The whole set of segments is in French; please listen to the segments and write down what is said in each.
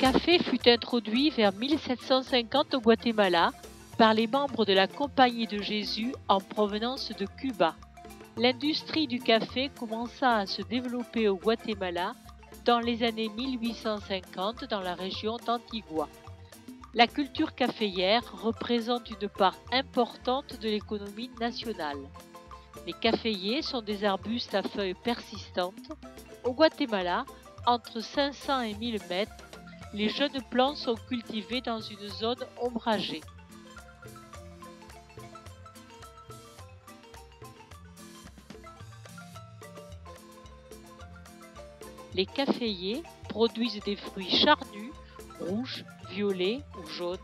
café fut introduit vers 1750 au Guatemala par les membres de la Compagnie de Jésus en provenance de Cuba. L'industrie du café commença à se développer au Guatemala dans les années 1850 dans la région d'Antigua. La culture caféière représente une part importante de l'économie nationale. Les caféiers sont des arbustes à feuilles persistantes. Au Guatemala, entre 500 et 1000 mètres, les jeunes plants sont cultivés dans une zone ombragée. Les caféiers produisent des fruits charnus, rouges, violets ou jaunes,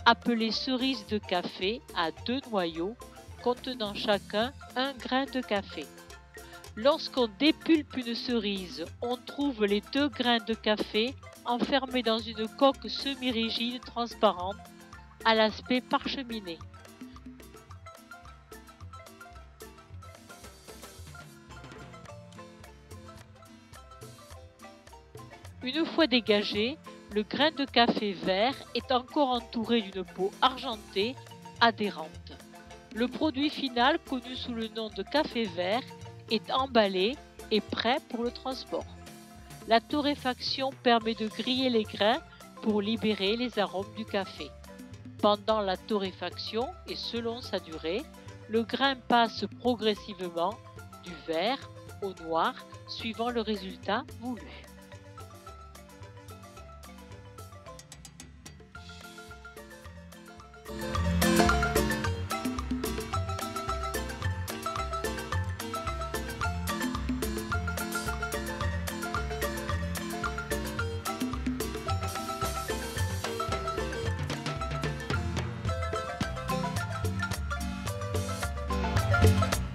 appelés cerises de café à 2 noyaux, contenant chacun un grain de café. Lorsqu'on dépulpe une cerise, on trouve les 2 grains de café enfermés dans une coque semi-rigide transparente à l'aspect parcheminé. Une fois dégagé, le grain de café vert est encore entouré d'une peau argentée adhérente. Le produit final, connu sous le nom de café vert, est emballé et prêt pour le transport. La torréfaction permet de griller les grains pour libérer les arômes du café. Pendant la torréfaction et selon sa durée, le grain passe progressivement du vert au noir suivant le résultat voulu.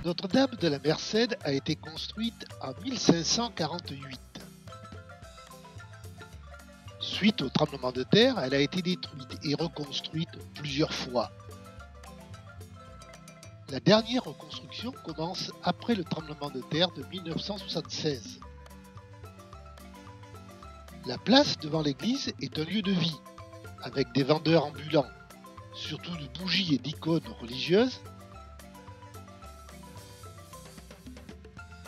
Notre-Dame de la Merced a été construite en 1548. Suite au tremblement de terre, elle a été détruite et reconstruite plusieurs fois. La dernière reconstruction commence après le tremblement de terre de 1976. La place devant l'église est un lieu de vie, avec des vendeurs ambulants, surtout de bougies et d'icônes religieuses.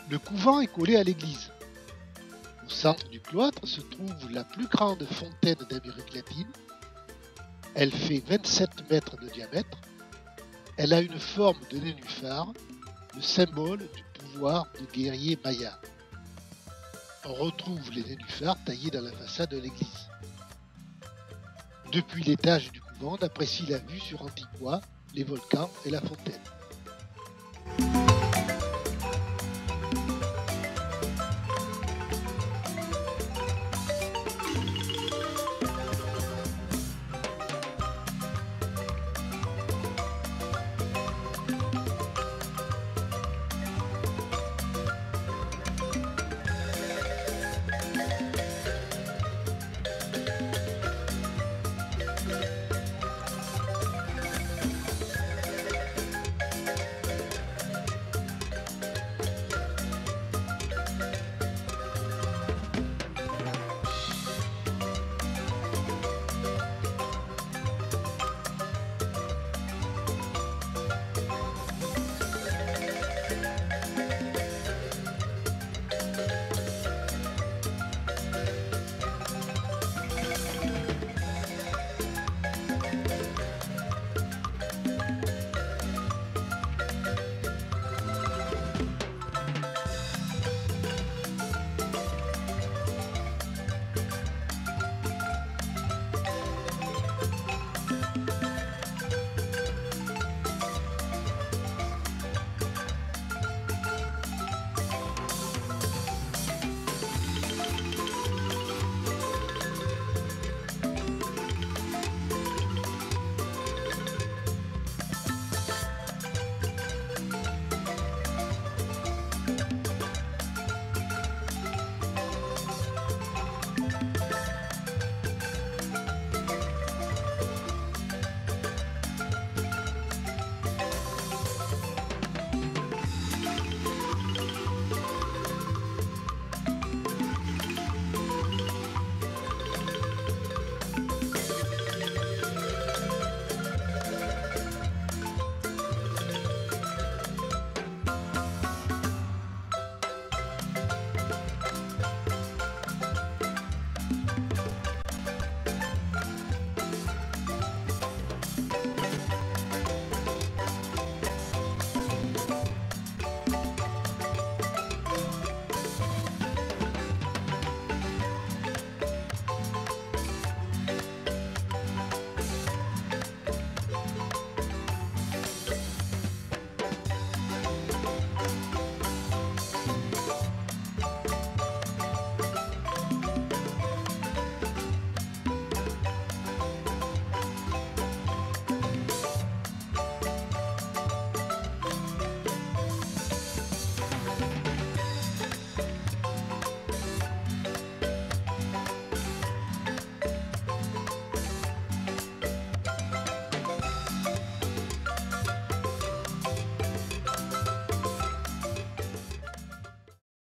Le couvent est collé à l'église. Au centre du cloître se trouve la plus grande fontaine d'Amérique latine. Elle fait 27 mètres de diamètre. Elle a une forme de nénuphar, le symbole du pouvoir de guerrier maya. On retrouve les nénuphars taillés dans la façade de l'église. Depuis l'étage du couvent, on apprécie la vue sur Antigua, les volcans et la fontaine.